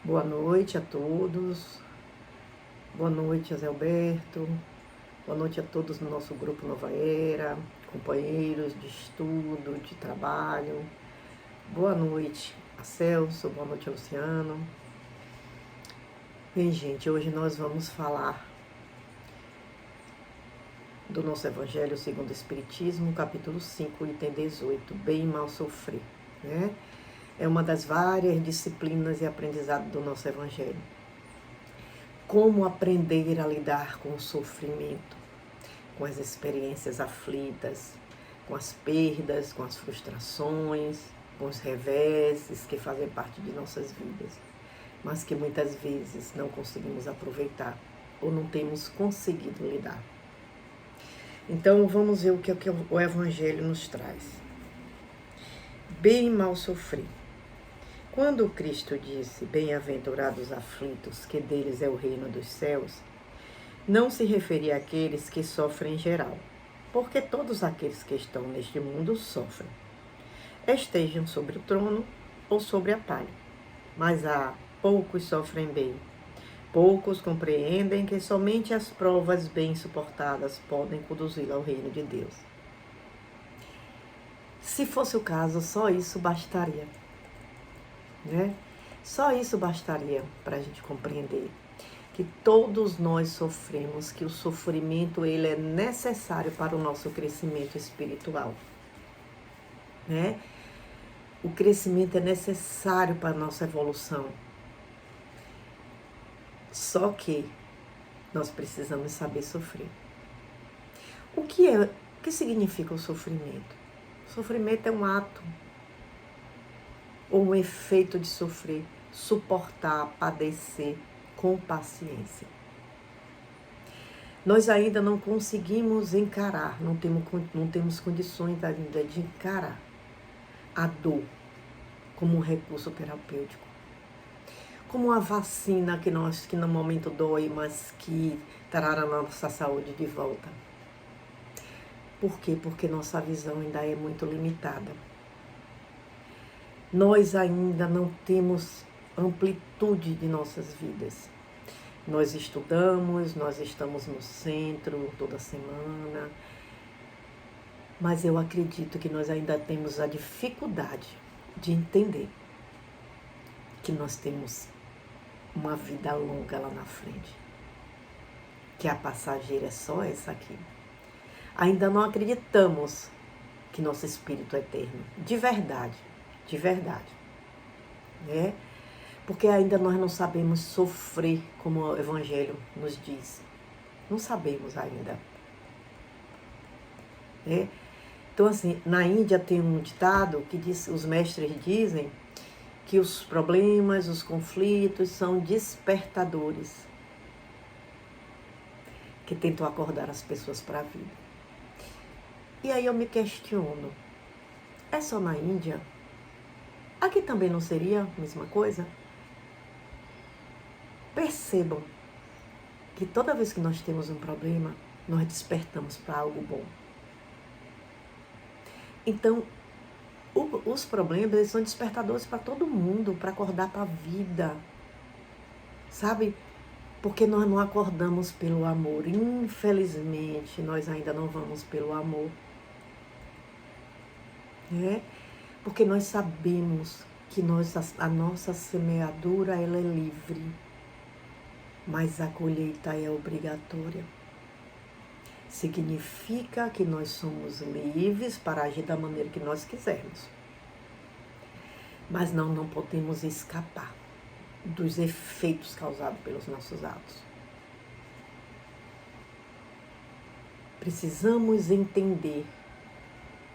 Boa noite a todos. Boa noite, José Alberto. Boa noite a todos no nosso grupo Nova Era, companheiros de estudo, de trabalho. Boa noite a Celso, boa noite a Luciano. Bem, gente, hoje nós vamos falar do nosso Evangelho segundo o Espiritismo, capítulo 5, item 18, bem e mal sofrer, né? É uma das várias disciplinas e aprendizado do nosso Evangelho. Como aprender a lidar com o sofrimento, com as experiências aflitas, com as perdas, com as frustrações, com os reveses que fazem parte de nossas vidas, mas que muitas vezes não conseguimos aproveitar ou não temos conseguido lidar. Então vamos ver o que o Evangelho nos traz. Bem e mal sofrer. Quando Cristo disse, bem-aventurados os aflitos, que deles é o reino dos céus, não se referia àqueles que sofrem em geral, porque todos aqueles que estão neste mundo sofrem, estejam sobre o trono ou sobre a palha. Mas poucos sofrem bem, poucos compreendem que somente as provas bem suportadas podem conduzi-lo ao reino de Deus. Se fosse o caso, só isso bastaria, né? Só isso bastaria para a gente compreender que todos nós sofremos, que o sofrimento ele é necessário para o nosso crescimento espiritual, né? O crescimento é necessário para a nossa evolução. Só que nós precisamos saber sofrer. O que significa o sofrimento? O sofrimento é um ato ou um efeito de sofrer, suportar, padecer com paciência. Nós ainda não conseguimos encarar, não temos condições ainda de encarar a dor como um recurso terapêutico, como uma vacina que no momento dói, mas que trará a nossa saúde de volta. Por quê? Porque nossa visão ainda é muito limitada. Nós ainda não temos amplitude de nossas vidas. Nós estudamos, nós estamos no centro toda semana, mas eu acredito que nós ainda temos a dificuldade de entender que nós temos uma vida longa lá na frente, que a passageira é só essa aqui. Ainda não acreditamos que nosso espírito é eterno, de verdade, né? Porque ainda nós não sabemos sofrer como o Evangelho nos diz. Não sabemos ainda, né? Então, assim, na Índia tem um ditado que diz, os mestres dizem que os problemas, os conflitos são despertadores que tentam acordar as pessoas para a vida. E aí eu me questiono, é só na Índia? Aqui também não seria a mesma coisa? Percebam que toda vez que nós temos um problema, nós despertamos para algo bom. Então, os problemas eles são despertadores para todo mundo, para acordar para a vida, sabe? Porque nós não acordamos pelo amor. Infelizmente, nós ainda não vamos pelo amor, né? Porque nós sabemos que a nossa semeadura ela é livre, mas a colheita é obrigatória. Significa que nós somos livres para agir da maneira que nós quisermos. Mas não podemos escapar dos efeitos causados pelos nossos atos. Precisamos entender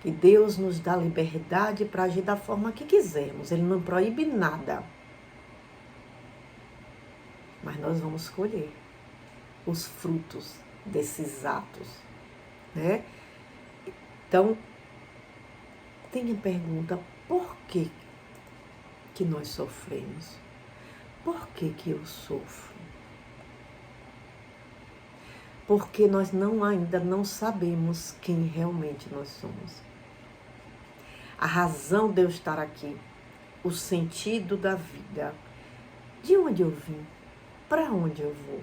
que Deus nos dá liberdade para agir da forma que quisermos. Ele não proíbe nada. Mas nós vamos colher os frutos desses atos, né? Então, tem a pergunta, por que nós sofremos? Por que eu sofro? Porque nós ainda não sabemos quem realmente nós somos. A razão de eu estar aqui, o sentido da vida, De onde eu vim? Para onde eu vou?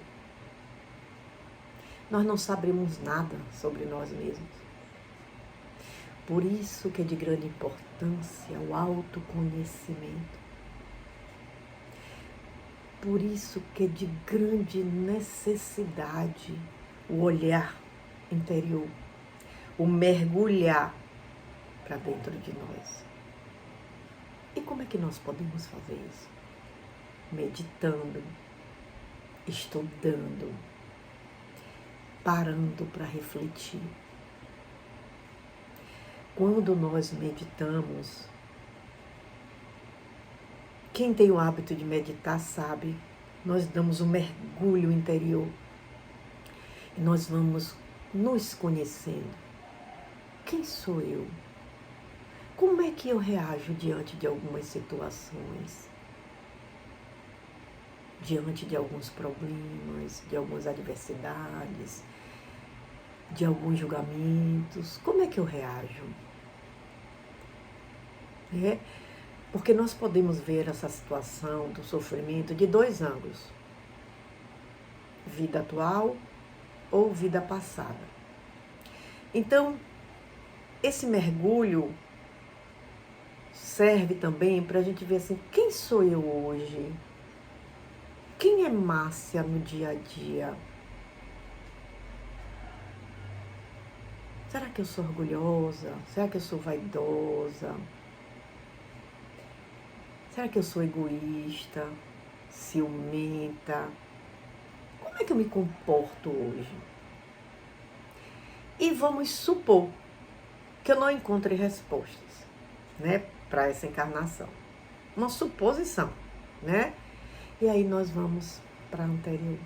Nós não sabemos nada sobre nós mesmos. Por isso que é de grande importância o autoconhecimento. Por isso que é de grande necessidade o olhar interior, o mergulhar para dentro de nós. E como é que nós podemos fazer isso? Meditando, estudando, parando para refletir. Quando nós meditamos, quem tem o hábito de meditar sabe, nós damos um mergulho interior e nós vamos nos conhecendo. Quem sou eu? Como é que eu reajo diante de algumas situações? Diante de alguns problemas, de algumas adversidades, de alguns julgamentos? Como é que eu reajo? Porque nós podemos ver essa situação do sofrimento de dois ângulos. Vida atual ou vida passada. Então, esse mergulho serve também para a gente ver assim, quem sou eu hoje? Quem é Márcia no dia a dia? Será que eu sou orgulhosa? Será que eu sou vaidosa? Será que eu sou egoísta, ciumenta? Como é que eu me comporto hoje? E vamos supor que eu não encontre respostas, para essa encarnação. Uma suposição, E aí nós vamos para a anterior.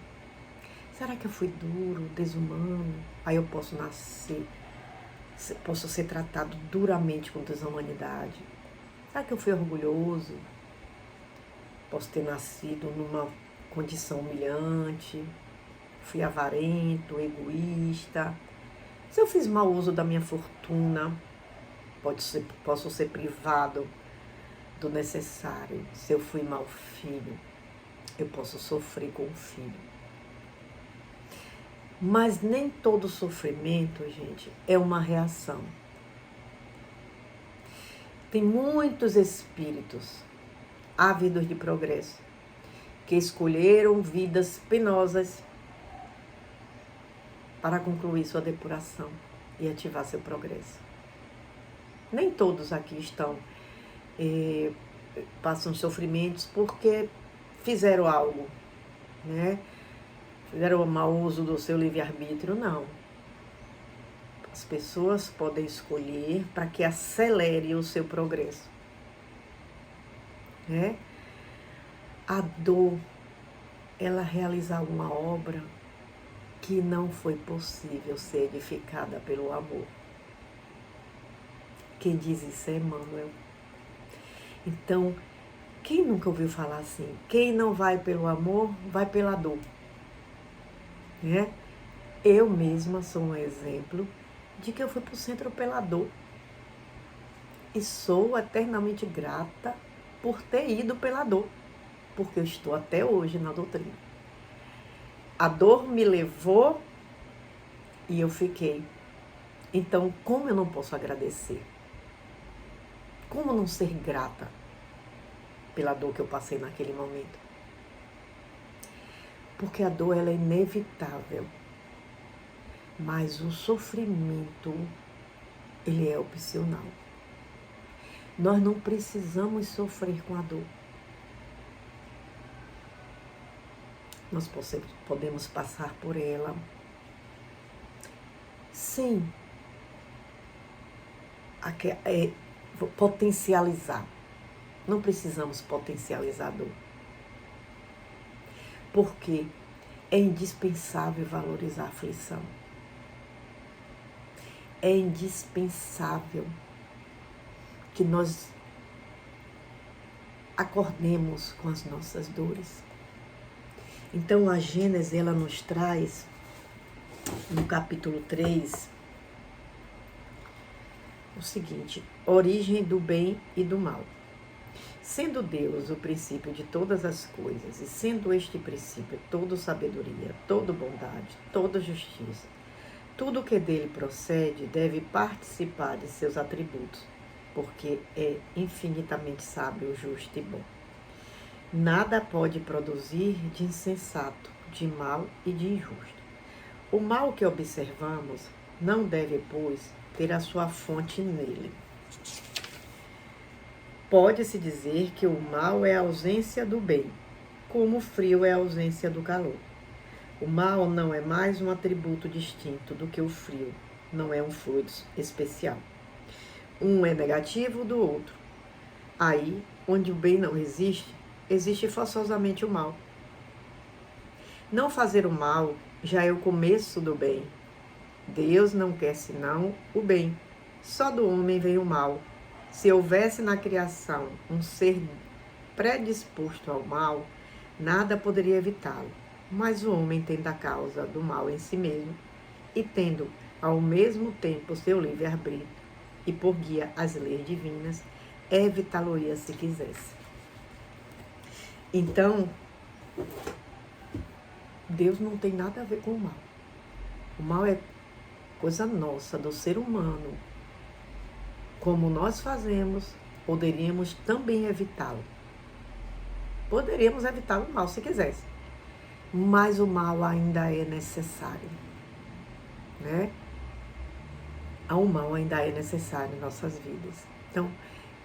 Será que eu fui duro, desumano? Aí eu posso posso ser tratado duramente com desumanidade. Será que eu fui orgulhoso? Posso ter nascido numa condição humilhante, fui avarento, egoísta. Se eu fiz mau uso da minha fortuna, posso ser privado do necessário. Se eu fui mau filho, eu posso sofrer com o filho. Mas nem todo sofrimento, gente, é uma reação. Tem muitos espíritos ávidos de progresso, que escolheram vidas penosas para concluir sua depuração e ativar seu progresso. Nem todos aqui passam sofrimentos porque fizeram algo, Fizeram o mau uso do seu livre-arbítrio, não. As pessoas podem escolher para que acelere o seu progresso. A dor, ela realizar uma obra que não foi possível ser edificada pelo amor. Quem diz isso é Emmanuel. Então, quem nunca ouviu falar assim? Quem não vai pelo amor, vai pela dor. Eu mesma sou um exemplo de que eu fui para o centro pela dor. E sou eternamente grata por ter ido pela dor, porque eu estou até hoje na doutrina. A dor me levou e eu fiquei. Então, como eu não posso agradecer? Como não ser grata pela dor que eu passei naquele momento? Porque a dor, ela é inevitável. Mas o sofrimento, ele é opcional. Nós não precisamos sofrer com a dor. Nós podemos passar por ela sem potencializar. Não precisamos potencializar a dor. Porque é indispensável valorizar a aflição. É indispensável que nós acordemos com as nossas dores. Então, a Gênese, ela nos traz, no capítulo 3, o seguinte: origem do bem e do mal. Sendo Deus o princípio de todas as coisas, e sendo este princípio toda sabedoria, toda bondade, toda justiça, tudo que dele procede deve participar de seus atributos, porque é infinitamente sábio, justo e bom. Nada pode produzir de insensato, de mal e de injusto. O mal que observamos não deve, pois, ter a sua fonte nele. Pode-se dizer que o mal é a ausência do bem, como o frio é a ausência do calor. O mal não é mais um atributo distinto do que o frio, não é um fluido especial. Um é negativo do outro. Aí, onde o bem não existe, existe forçosamente o mal. Não fazer o mal já é o começo do bem. Deus não quer senão o bem. Só do homem vem o mal. Se houvesse na criação um ser predisposto ao mal, nada poderia evitá-lo. Mas o homem tendo a causa do mal em si mesmo, e tendo ao mesmo tempo seu livre-arbítrio, e por guia as leis divinas, evitá-lo-ia se quisesse. Então, Deus não tem nada a ver com o mal. O mal é coisa nossa, do ser humano. Como nós fazemos, poderíamos também evitá-lo. Poderíamos evitar o mal se quisesse. Mas o mal ainda é necessário, né? O mal ainda é necessário em nossas vidas. Então,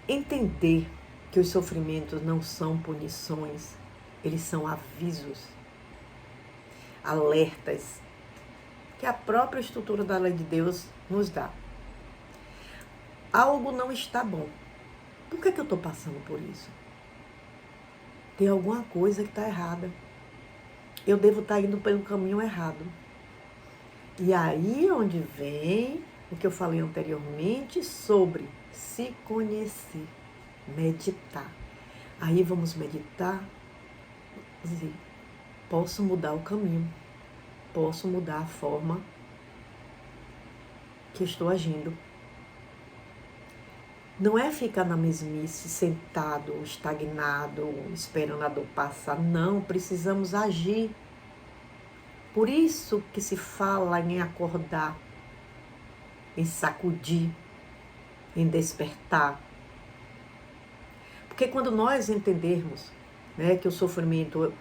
entender que os sofrimentos não são punições, eles são avisos, alertas, que a própria estrutura da lei de Deus nos dá. Algo não está bom. Por que eu estou passando por isso? Tem alguma coisa que está errada. Eu devo estar indo pelo caminho errado. E aí onde vem o que eu falei anteriormente sobre se conhecer, meditar. Aí vamos meditar, dizer, posso mudar o caminho, posso mudar a forma que eu estou agindo. Não é ficar na mesmice, sentado, estagnado, esperando a dor passar. Não, precisamos agir. Por isso que se fala em acordar, em sacudir, em despertar. Porque quando nós entendermos, né, que o sofrimento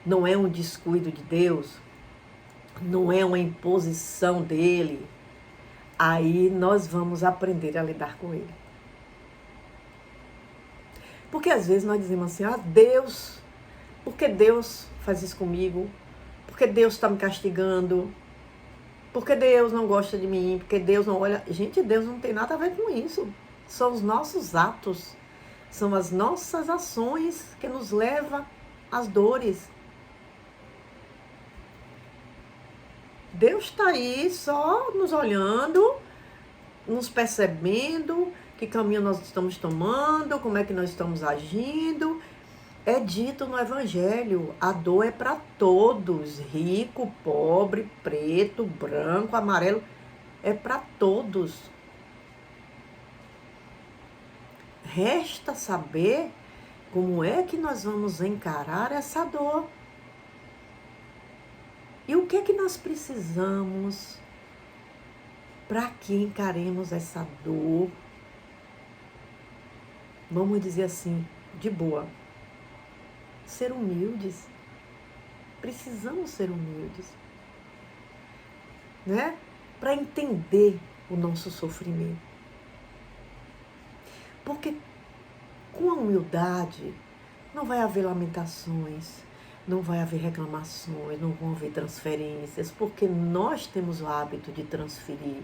não é um descuido de Deus, não é uma imposição dele, aí nós vamos aprender a lidar com ele. Porque às vezes nós dizemos assim, Deus, por que Deus faz isso comigo? Por que Deus está me castigando? Por que Deus não gosta de mim? Por que Deus não olha? Gente, Deus não tem nada a ver com isso. São os nossos atos, são as nossas ações que nos levam às dores. Deus está aí só nos olhando, nos percebendo, que caminho nós estamos tomando, como é que nós estamos agindo. É dito no Evangelho, a dor é para todos, rico, pobre, preto, branco, amarelo, é para todos. Resta saber como é que nós vamos encarar essa dor. E o que é que nós precisamos para que encaremos essa dor, vamos dizer assim, de boa? Ser humildes. Precisamos ser humildes, né? Para entender o nosso sofrimento. Porque com a humildade não vai haver lamentações, não vai haver reclamações, não vão haver transferências, porque nós temos o hábito de transferir,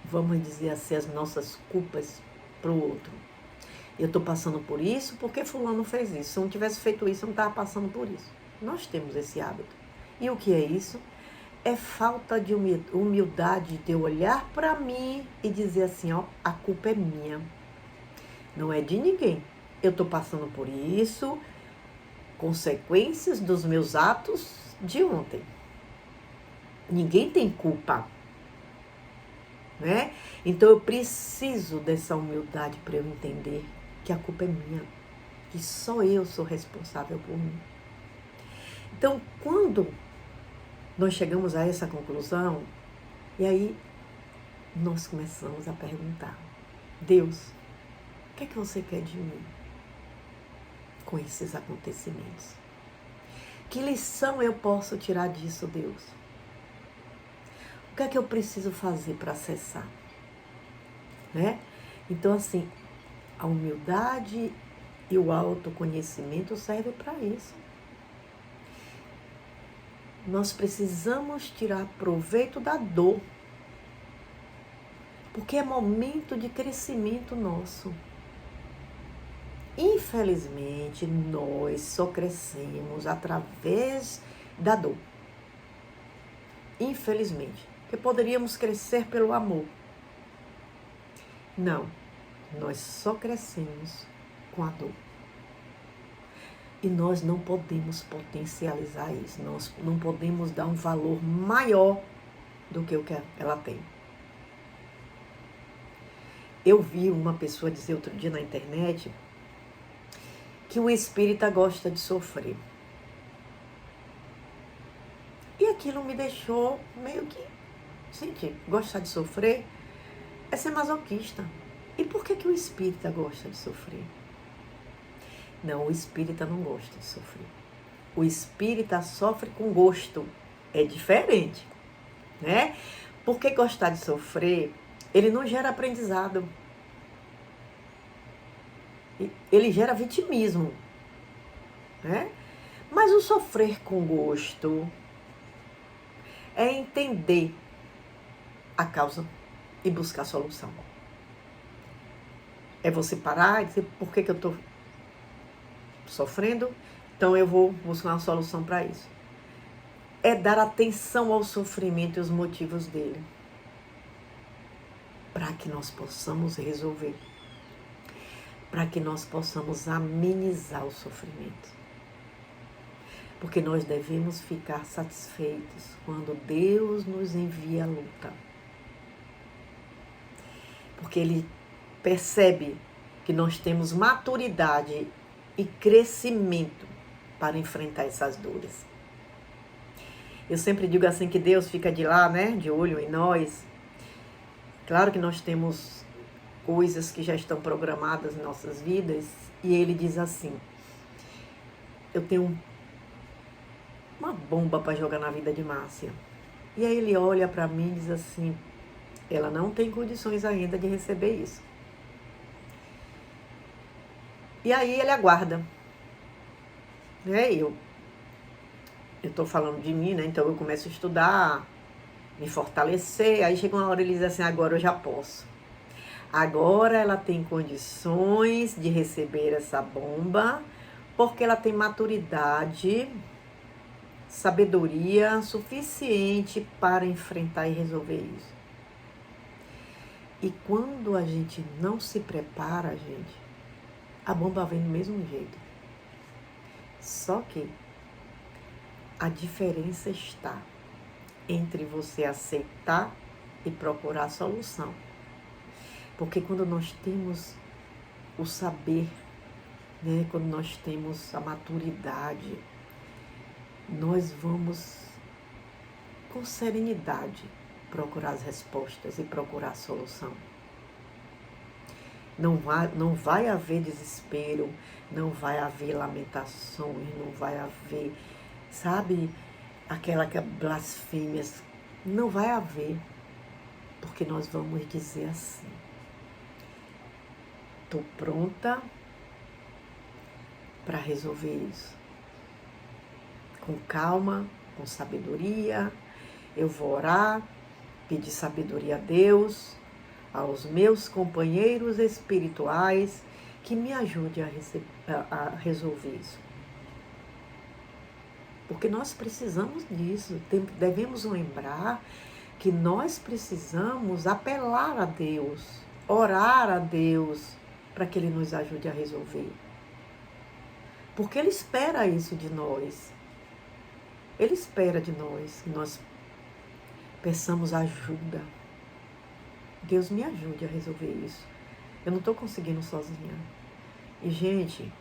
vamos dizer assim, as nossas culpas para o outro. Eu estou passando por isso porque fulano fez isso. Se eu não tivesse feito isso, eu não estava passando por isso. Nós temos esse hábito. E o que é isso? É falta de humildade de eu olhar para mim e dizer assim, a culpa é minha. Não é de ninguém. Eu estou passando por isso, consequências dos meus atos de ontem. Ninguém tem culpa. né? Então eu preciso dessa humildade para eu entender que a culpa é minha, que só eu sou responsável por mim. Então, quando nós chegamos a essa conclusão, e aí nós começamos a perguntar: Deus, o que é que você quer de mim com esses acontecimentos? Que lição eu posso tirar disso, Deus? O que é que eu preciso fazer para acessar? Né? Então, assim, a humildade e o autoconhecimento servem para isso. Nós precisamos tirar proveito da dor, porque é momento de crescimento nosso. Infelizmente, nós só crescemos através da dor. Infelizmente, porque poderíamos crescer pelo amor. Não, nós só crescemos com a dor. E nós não podemos potencializar isso, nós não podemos dar um valor maior do que o que ela tem. Eu vi uma pessoa dizer outro dia na internet que o espírita gosta de sofrer. E aquilo me deixou meio que, gente, gostar de sofrer é ser masoquista. E por que o espírita gosta de sofrer? Não, o espírita não gosta de sofrer. O espírita sofre com gosto. É diferente, né? Porque gostar de sofrer, ele não gera aprendizado. Ele gera vitimismo, né? Mas o sofrer com gosto é entender a causa e buscar a solução. É você parar e dizer, por que eu estou sofrendo? Então eu vou buscar uma solução para isso. É dar atenção ao sofrimento e os motivos dele, para que nós possamos resolver, para que nós possamos amenizar o sofrimento. Porque nós devemos ficar satisfeitos quando Deus nos envia a luta. Porque Ele percebe que nós temos maturidade e crescimento para enfrentar essas dores. Eu sempre digo assim que Deus fica de lá, né, de olho em nós. Claro que nós temos coisas que já estão programadas em nossas vidas e Ele diz assim, eu tenho uma bomba para jogar na vida de Márcia. E aí Ele olha para mim e diz assim, ela não tem condições ainda de receber isso. E aí Ele aguarda. Né? Eu estou falando de mim, né? Então eu começo a estudar, me fortalecer. Aí chega uma hora Ele diz assim, agora eu já posso. Agora ela tem condições de receber essa bomba, porque ela tem maturidade, sabedoria suficiente para enfrentar e resolver isso. E quando a gente não se prepara, gente, a bomba vem do mesmo jeito. Só que a diferença está entre você aceitar e procurar a solução. Porque quando nós temos o saber, né, quando nós temos a maturidade, nós vamos com serenidade procurar as respostas e procurar a solução. Não vai haver desespero, não vai haver lamentações, não vai haver, sabe, aquela blasfêmias. Não vai haver, porque nós vamos dizer assim, estou pronta para resolver isso. Com calma, com sabedoria, eu vou orar, pedir sabedoria a Deus, aos meus companheiros espirituais, que me ajude a resolver isso. Porque nós precisamos disso, devemos lembrar que nós precisamos apelar a Deus, orar a Deus, para que Ele nos ajude a resolver. Porque Ele espera isso de nós. Ele espera de nós que nós peçamos ajuda. Deus me ajude a resolver isso. Eu não estou conseguindo sozinha. E, gente,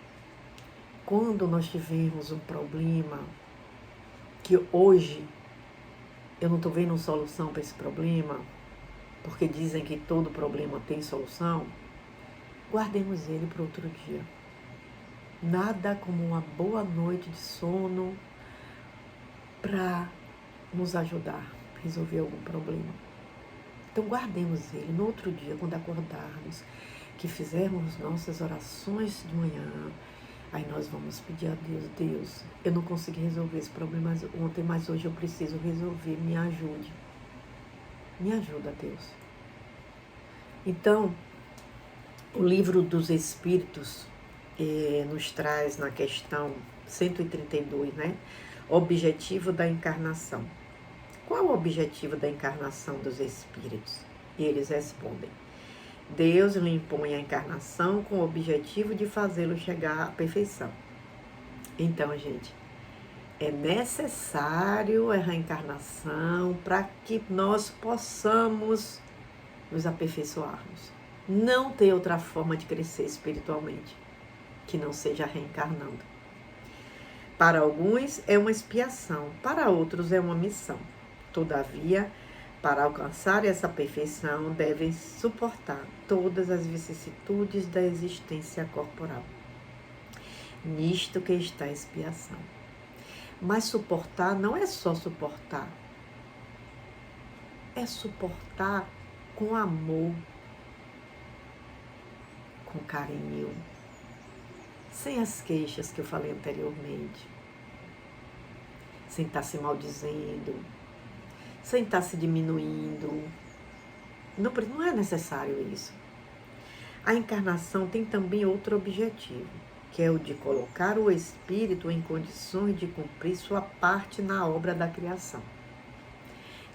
quando nós tivermos um problema, que hoje eu não estou vendo solução para esse problema, porque dizem que todo problema tem solução, guardemos ele para outro dia. Nada como uma boa noite de sono para nos ajudar a resolver algum problema. Então guardemos ele no outro dia, quando acordarmos, que fizermos nossas orações de manhã. Aí nós vamos pedir a Deus: Deus, eu não consegui resolver esse problema ontem, mas hoje eu preciso resolver, me ajude. Me ajuda, Deus. Então, o livro dos Espíritos nos traz na questão 132, né? Objetivo da encarnação. Qual o objetivo da encarnação dos Espíritos? E eles respondem: Deus lhe impõe a encarnação com o objetivo de fazê-lo chegar à perfeição. Então, gente, é necessário a reencarnação para que nós possamos nos aperfeiçoarmos. Não tem outra forma de crescer espiritualmente que não seja reencarnando. Para alguns é uma expiação, para outros é uma missão. Todavia, para alcançar essa perfeição, devem suportar todas as vicissitudes da existência corporal. Nisto que está a expiação. Mas suportar não é só suportar. É suportar com amor, com carinho, sem as queixas que eu falei anteriormente, sem estar se maldizendo, sem estar se diminuindo. Não é necessário isso. A encarnação tem também outro objetivo, que é o de colocar o espírito em condições de cumprir sua parte na obra da criação.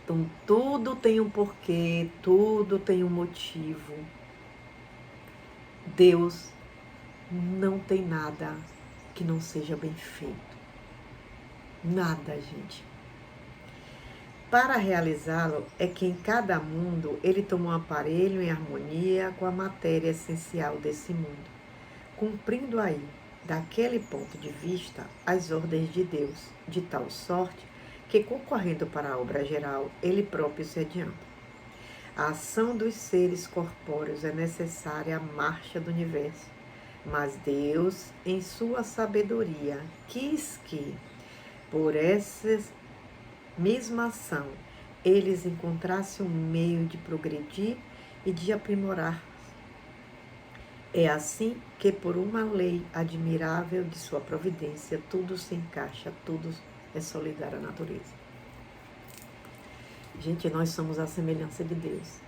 Então, tudo tem um porquê, tudo tem um motivo. Deus não tem nada que não seja bem feito. Nada, gente. Para realizá-lo, é que em cada mundo ele toma um aparelho em harmonia com a matéria essencial desse mundo, cumprindo aí, daquele ponto de vista, as ordens de Deus, de tal sorte que, concorrendo para a obra geral, ele próprio se adianta. A ação dos seres corpóreos é necessária à marcha do universo, mas Deus, em sua sabedoria, quis que, por essa mesma ação, eles encontrassem um meio de progredir e de aprimorar. É assim que, por uma lei admirável de sua providência, tudo se encaixa, tudo é solidário à natureza. Gente, nós somos a semelhança de Deus.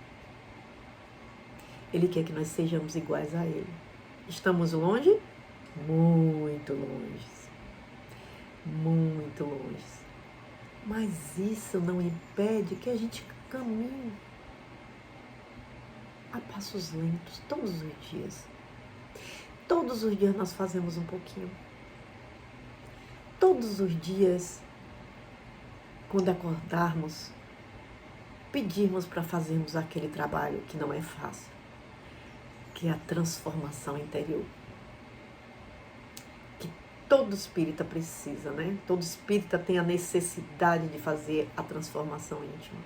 Ele quer que nós sejamos iguais a Ele. Estamos longe? Muito longe. Muito longe. Mas isso não impede que a gente caminhe a passos lentos todos os dias. Todos os dias nós fazemos um pouquinho. Todos os dias, quando acordarmos, pedimos para fazermos aquele trabalho que não é fácil, que é a transformação interior. Que todo espírita precisa, né? Todo espírita tem a necessidade de fazer a transformação íntima.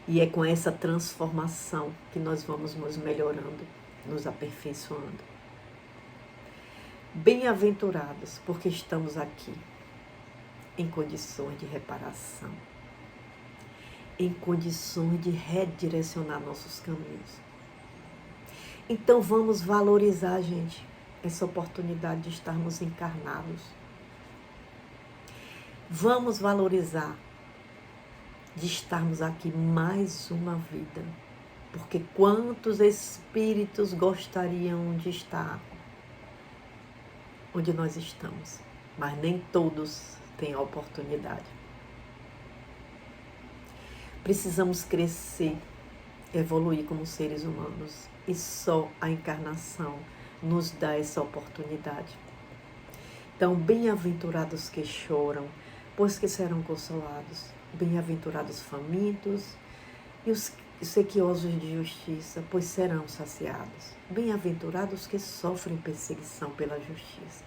E é com essa transformação que nós vamos nos melhorando, nos aperfeiçoando. Bem-aventurados, porque estamos aqui em condições de reparação, em condições de redirecionar nossos caminhos. Então vamos valorizar, gente, essa oportunidade de estarmos encarnados. Vamos valorizar de estarmos aqui mais uma vida. Porque quantos espíritos gostariam de estar onde nós estamos, mas nem todos têm a oportunidade. Precisamos crescer, evoluir como seres humanos, e só a encarnação nos dá essa oportunidade. Então, bem-aventurados que choram, pois que serão consolados. Bem-aventurados famintos e os sequiosos de justiça, pois serão saciados. Bem-aventurados que sofrem perseguição pela justiça,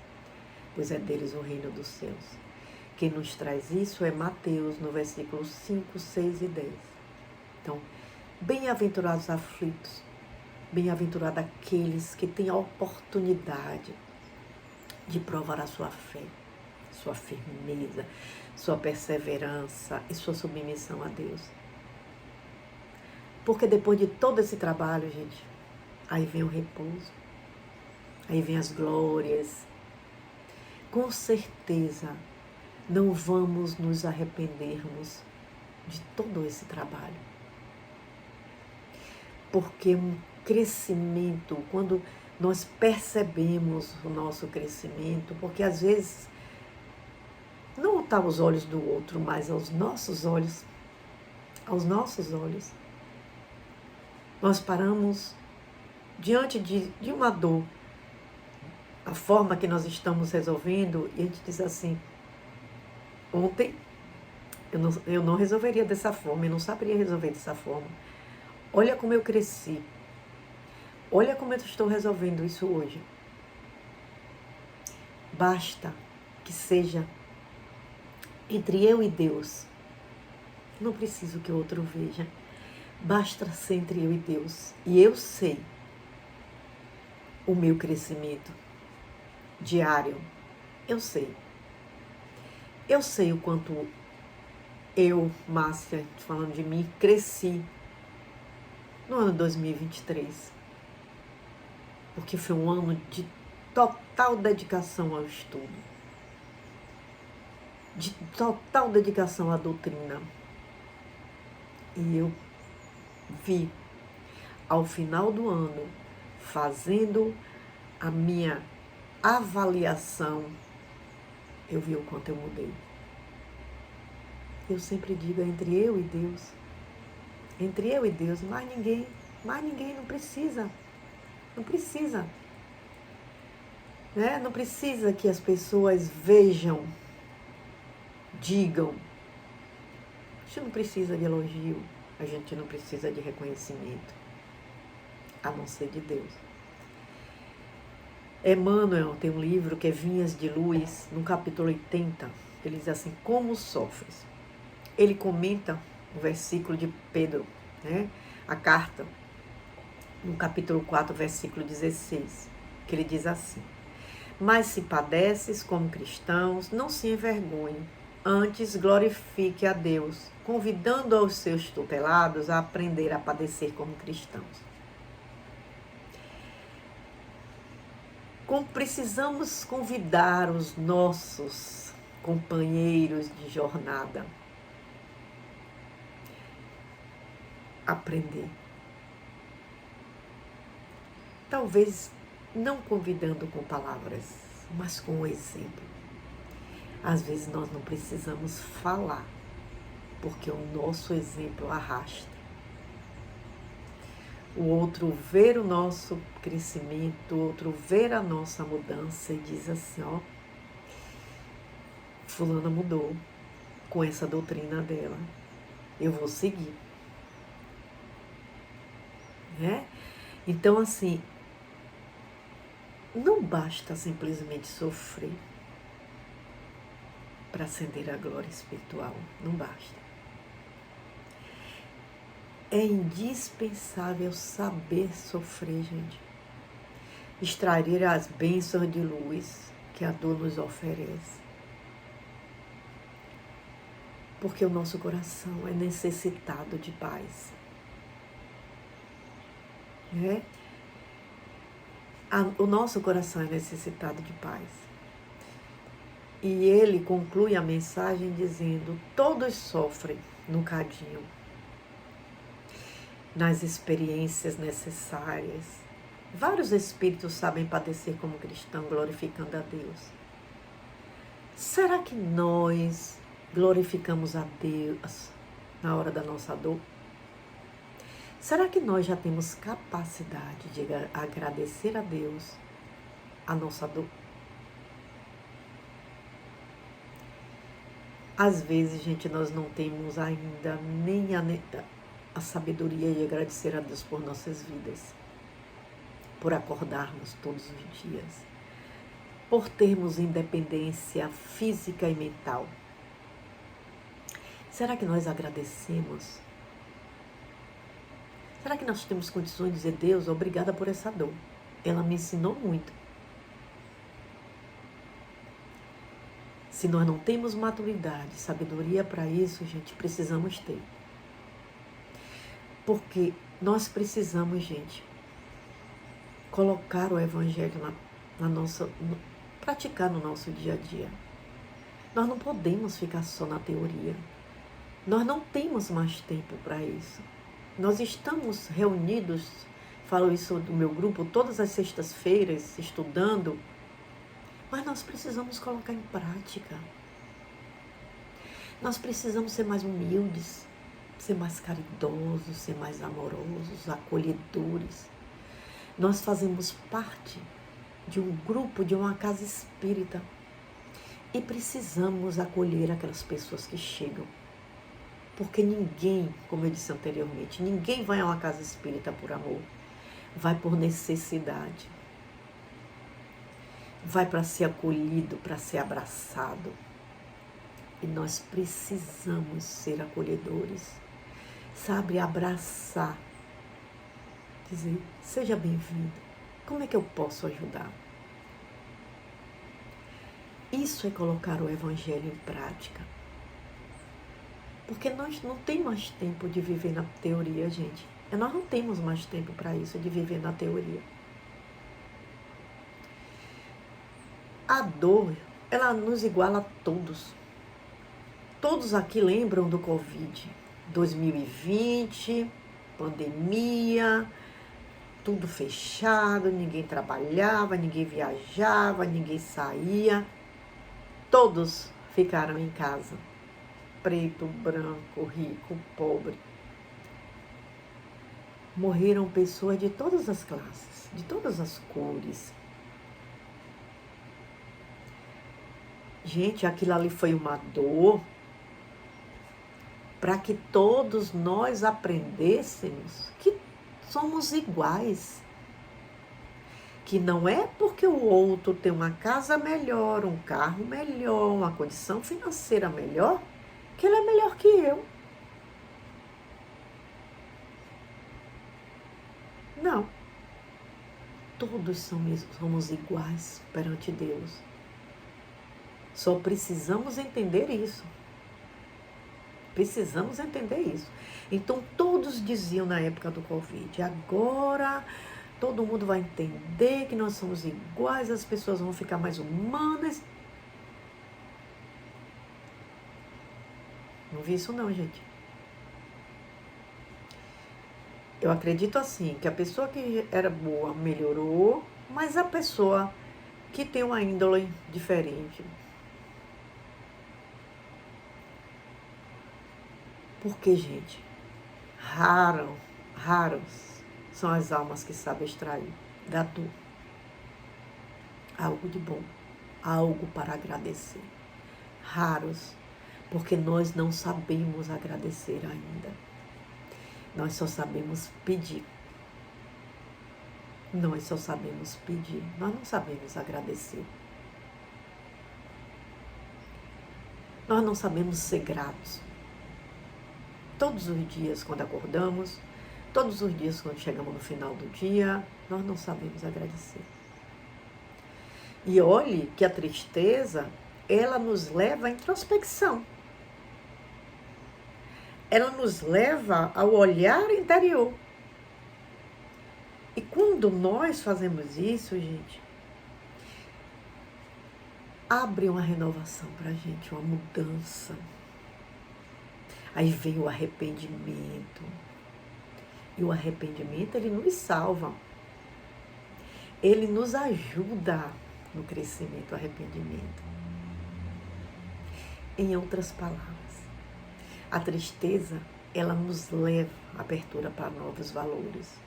pois é deles o reino dos céus. Quem nos traz isso é Mateus, no versículo 5, 6 e 10. Então, bem-aventurados aflitos, bem-aventurados aqueles que têm a oportunidade de provar a sua fé, sua firmeza, sua perseverança e sua submissão a Deus. Porque depois de todo esse trabalho, gente, aí vem o repouso, aí vem as glórias. Com certeza, não vamos nos arrependermos de todo esse trabalho. Porque um crescimento, quando nós percebemos o nosso crescimento, porque às vezes não está aos olhos do outro, mas aos nossos olhos, nós paramos diante de uma dor, a forma que nós estamos resolvendo, e a gente diz assim, ontem eu não resolveria dessa forma, eu não saberia resolver dessa forma. Olha como eu cresci. Olha como eu estou resolvendo isso hoje. Basta que seja entre eu e Deus. Não preciso que o outro veja. Basta ser entre eu e Deus. E eu sei o meu crescimento diário. Eu sei. Eu sei o quanto eu, Márcia, falando de mim, cresci no ano 2023. Porque foi um ano de total dedicação ao estudo. De total dedicação à doutrina. E eu vi, ao final do ano, fazendo a minha avaliação, eu vi o quanto eu mudei. Eu sempre digo, é entre eu e Deus. Entre eu e Deus, mais ninguém não precisa. Não precisa. Né? Não precisa que as pessoas vejam, digam. A gente não precisa de elogio, a gente não precisa de reconhecimento, a não ser de Deus. Emmanuel tem um livro que é Vinhas de Luz, no capítulo 80, ele diz assim, como sofres? Ele comenta o versículo de Pedro, né? A carta, no capítulo 4, versículo 16, que ele diz assim, mas se padeces como cristãos, não se envergonhe, antes glorifique a Deus, convidando aos seus tutelados a aprender a padecer como cristãos. Como precisamos convidar os nossos companheiros de jornada a aprender. Talvez não convidando com palavras, mas com o exemplo. Às vezes nós não precisamos falar, porque o nosso exemplo arrasta. O outro ver o nosso crescimento, o outro ver a nossa mudança e diz assim, ó, fulana mudou com essa doutrina dela, eu vou seguir. Né? Então, assim, não basta simplesmente sofrer para ascender a glória espiritual, não basta. É indispensável saber sofrer, gente. Extrair as bênçãos de luz que a dor nos oferece. Porque o nosso coração é necessitado de paz. Né? O nosso coração é necessitado de paz. E ele conclui a mensagem dizendo, todos sofrem no cadinho, nas experiências necessárias. Vários espíritos sabem padecer como cristão, glorificando a Deus. Será que nós glorificamos a Deus na hora da nossa dor? Será que nós já temos capacidade de agradecer a Deus a nossa dor? Às vezes, gente, nós não temos ainda nem a sabedoria e agradecer a Deus por nossas vidas, por acordarmos todos os dias, por termos independência física e mental. Será que nós agradecemos? Será que nós temos condições de dizer, Deus, obrigada por essa dor? Ela me ensinou muito. Se nós não temos maturidade, sabedoria para isso, gente, precisamos ter. Porque nós precisamos, gente, colocar o Evangelho praticar no nosso dia a dia. Nós não podemos ficar só na teoria. Nós não temos mais tempo para isso. Nós estamos reunidos, falo isso do meu grupo, todas as sextas-feiras, estudando, mas nós precisamos colocar em prática. Nós precisamos ser mais humildes, ser mais caridosos, ser mais amorosos, acolhedores. Nós fazemos parte de um grupo, de uma casa espírita e precisamos acolher aquelas pessoas que chegam. Porque ninguém, como eu disse anteriormente, ninguém vai a uma casa espírita por amor. Vai por necessidade. Vai para ser acolhido, para ser abraçado. E nós precisamos ser acolhedores. Sabe, abraçar. Dizer, seja bem-vindo. Como é que eu posso ajudar? Isso é colocar o Evangelho em prática. Porque nós não temos mais tempo de viver na teoria, gente. Nós não temos mais tempo para isso, de viver na teoria. A dor, ela nos iguala a todos. Todos aqui lembram do Covid. 2020, pandemia, tudo fechado, ninguém trabalhava, ninguém viajava, ninguém saía. Todos ficaram em casa. Preto, branco, rico, pobre. Morreram pessoas de todas as classes, de todas as cores. Gente, aquilo ali foi uma dor para que todos nós aprendêssemos que somos iguais. Que não é porque o outro tem uma casa melhor, um carro melhor, uma condição financeira melhor, que ele é melhor que eu. Não. Todos somos iguais perante Deus. Só precisamos entender isso. Precisamos entender isso. Então, todos diziam na época do Covid, agora todo mundo vai entender que nós somos iguais, as pessoas vão ficar mais humanas. Não vi isso não, gente. Eu acredito assim, que a pessoa que era boa melhorou, mas a pessoa que tem uma índole diferente. Porque, gente, raros são as almas que sabem extrair da dor algo de bom, algo para agradecer. Raros, porque nós não sabemos agradecer ainda. Nós só sabemos pedir. Nós só sabemos pedir. Nós não sabemos agradecer. Nós não sabemos ser gratos. Todos os dias quando acordamos, todos os dias quando chegamos no final do dia, nós não sabemos agradecer. E olhe que a tristeza, ela nos leva à introspecção. Ela nos leva ao olhar interior. E quando nós fazemos isso, gente, abre uma renovação para a gente, uma mudança. Aí vem o arrependimento. E o arrependimento, ele nos salva. Ele nos ajuda no crescimento, o arrependimento. Em outras palavras, a tristeza, ela nos leva à abertura para novos valores,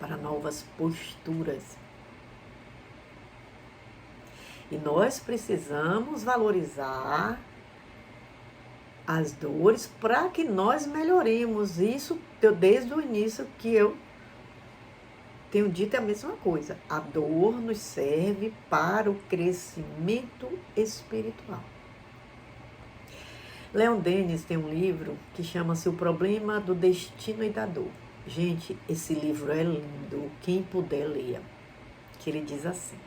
para novas posturas. E nós precisamos valorizar as dores para que nós melhoremos. Isso desde o início que eu tenho dito a mesma coisa. A dor nos serve para o crescimento espiritual. Leon Denis tem um livro que chama-se O Problema do Destino e da Dor. Gente, esse livro é lindo. Quem puder, leia. Que ele diz assim: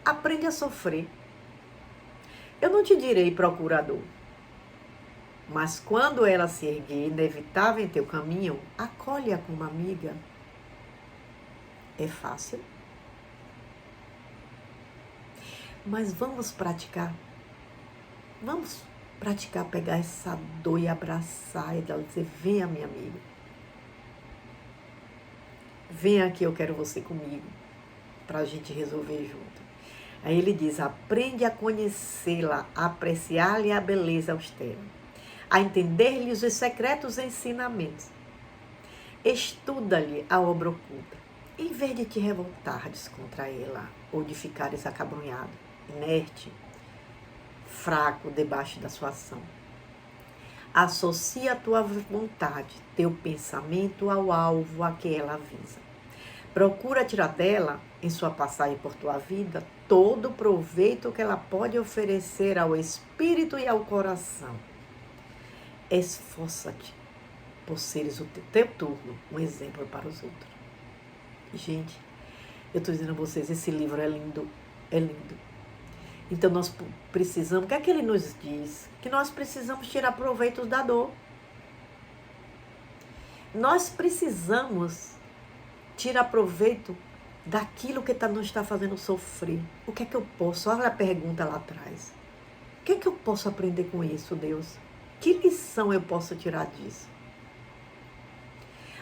aprende a sofrer. Eu não te direi procura a dor, mas quando ela se erguer inevitável em teu caminho, acolhe-a como amiga. É fácil? Mas vamos praticar. Vamos praticar, pegar essa dor e abraçar e dizer: venha, minha amiga. Venha aqui, eu quero você comigo, para a gente resolver junto. Aí ele diz: aprende a conhecê-la, a apreciar-lhe a beleza austera, a entender-lhe os secretos ensinamentos. Estuda-lhe a obra oculta, em vez de te revoltares contra ela, ou de ficares acabrunhado, inerte, fraco debaixo da sua ação. Associa a tua vontade, teu pensamento ao alvo a que ela visa. Procura tirar dela, em sua passagem por tua vida, todo o proveito que ela pode oferecer ao espírito e ao coração. Esforça-te por seres o teu turno um exemplo para os outros. Gente, eu estou dizendo a vocês, esse livro é lindo, é lindo. Então nós precisamos, o que é que ele nos diz? Que nós precisamos tirar proveito da dor. Nós precisamos tirar proveito daquilo que nos está fazendo sofrer. O que é que eu posso? Olha a pergunta lá atrás. O que é que eu posso aprender com isso, Deus? Que lição eu posso tirar disso?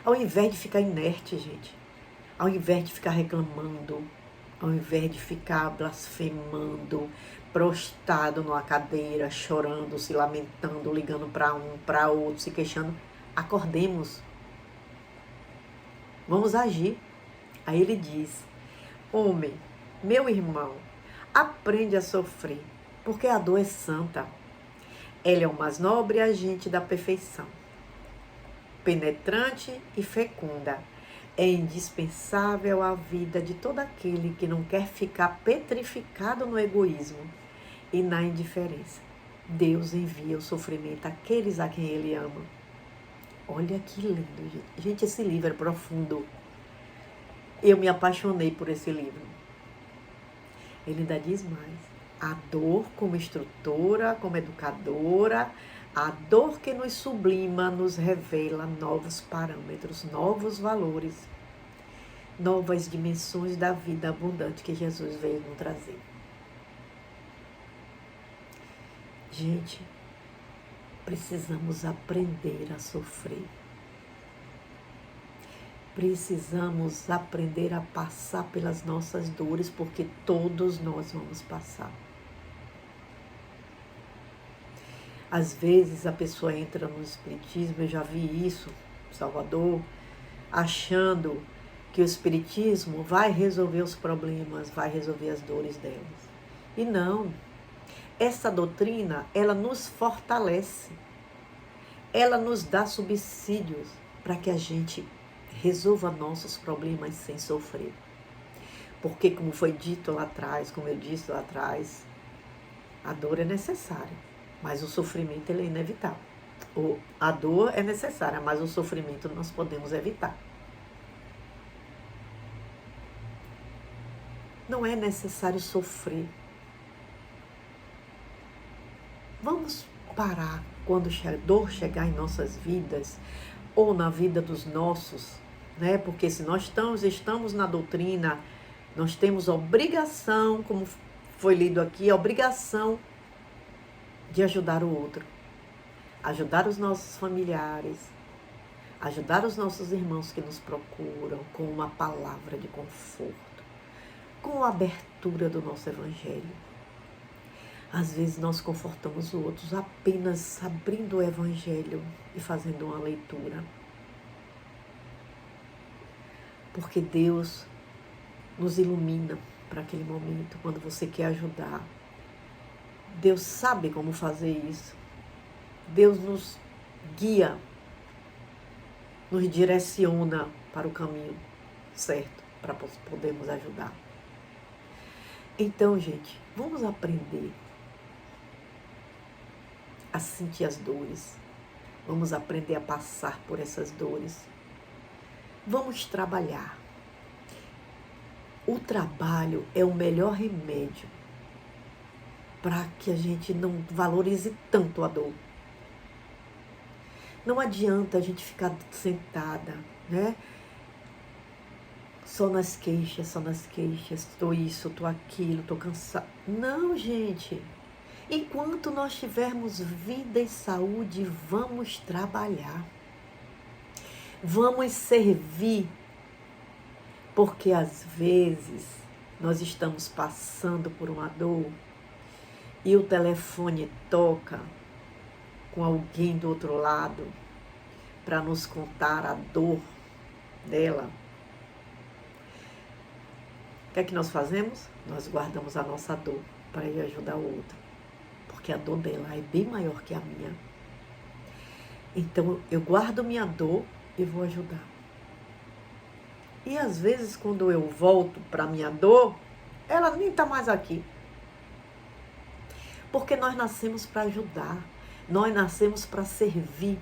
Ao invés de ficar inerte, gente, ao invés de ficar reclamando, ao invés de ficar blasfemando, prostrado numa cadeira, chorando, se lamentando, ligando para um, para outro, se queixando, acordemos. Vamos agir. Aí ele diz: homem, meu irmão, aprende a sofrer, porque a dor é santa. Ela é o mais nobre agente da perfeição. Penetrante e fecunda. É indispensável à vida de todo aquele que não quer ficar petrificado no egoísmo e na indiferença. Deus envia o sofrimento àqueles a quem Ele ama. Olha que lindo, gente. Gente, esse livro é profundo. Eu me apaixonei por esse livro. Ele ainda diz mais: a dor como instrutora, como educadora, a dor que nos sublima, nos revela novos parâmetros, novos valores, novas dimensões da vida abundante que Jesus veio nos trazer. Gente, precisamos aprender a sofrer. Precisamos aprender a passar pelas nossas dores, porque todos nós vamos passar. Às vezes a pessoa entra no espiritismo, eu já vi isso, Salvador, achando que o espiritismo vai resolver os problemas, vai resolver as dores delas. E não. Essa doutrina, ela nos fortalece. Ela nos dá subsídios para que a gente resolva nossos problemas sem sofrer. Porque, como foi dito lá atrás, como eu disse lá atrás, a dor é necessária. Mas o sofrimento ele é inevitável. A dor é necessária, mas o sofrimento nós podemos evitar. Não é necessário sofrer. Vamos parar quando a dor chegar em nossas vidas, ou na vida dos nossos, né? Porque se nós estamos na doutrina, nós temos obrigação, como foi lido aqui, a obrigação de ajudar o outro, ajudar os nossos familiares, ajudar os nossos irmãos que nos procuram com uma palavra de conforto, com a abertura do nosso evangelho. Às vezes nós confortamos os outros apenas abrindo o evangelho e fazendo uma leitura. Porque Deus nos ilumina para aquele momento, quando você quer ajudar. Deus sabe como fazer isso. Deus nos guia. nos direciona para o caminho certo, para podermos ajudar. Então, gente, vamos aprender a sentir as dores. Vamos aprender a passar por essas dores. Vamos trabalhar. O trabalho é o melhor remédio para que a gente não valorize tanto a dor. Não adianta a gente ficar sentada, né? Só nas queixas, estou isso, estou aquilo, estou cansada. Não, gente. Enquanto nós tivermos vida e saúde, vamos trabalhar. Vamos servir. Porque às vezes nós estamos passando por uma dor e o telefone toca com alguém do outro lado para nos contar a dor dela. O que é que nós fazemos? Nós guardamos a nossa dor para ir ajudar o outro. Porque a dor dela é bem maior que a minha. Então, eu guardo minha dor e vou ajudar. E às vezes, quando eu volto para minha dor, ela nem está mais aqui. Porque nós nascemos para ajudar. Nós nascemos para servir.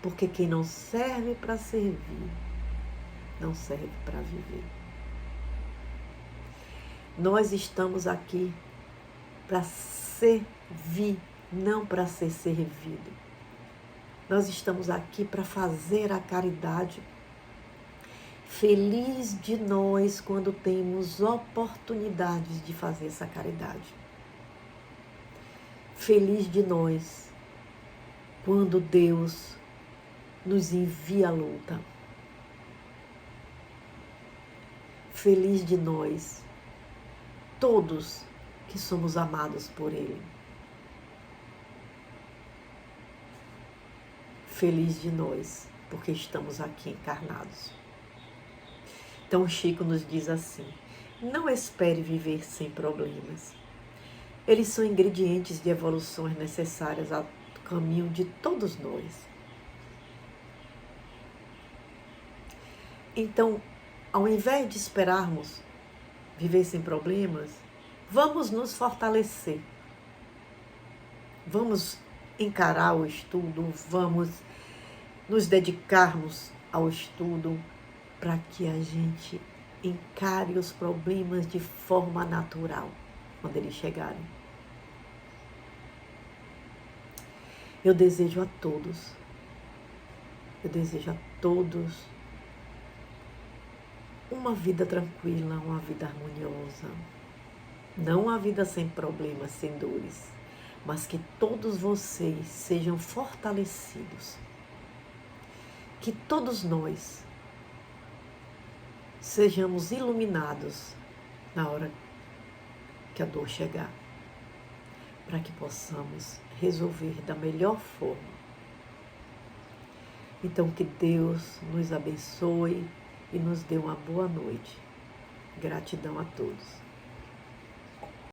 Porque quem não serve para servir, não serve para viver. Nós estamos aqui para servir, não para ser servido. Nós estamos aqui para fazer a caridade. Feliz de nós quando temos oportunidades de fazer essa caridade. Feliz de nós quando Deus nos envia a luta. Feliz de nós, todos que somos amados por Ele. Feliz de nós, porque estamos aqui encarnados. Então Chico nos diz assim: não espere viver sem problemas. Eles são ingredientes de evoluções necessárias ao caminho de todos nós. Então, ao invés de esperarmos viver sem problemas, vamos nos fortalecer. Vamos encarar o estudo, vamos nos dedicarmos ao estudo para que a gente encare os problemas de forma natural, quando eles chegarem. Eu desejo a todos uma vida tranquila, uma vida harmoniosa. Não uma vida sem problemas, sem dores, mas que todos vocês sejam fortalecidos. Que todos nós sejamos iluminados na hora que a dor chegar, para que possamos resolver da melhor forma. Então, que Deus nos abençoe e nos dê uma boa noite. Gratidão a todos.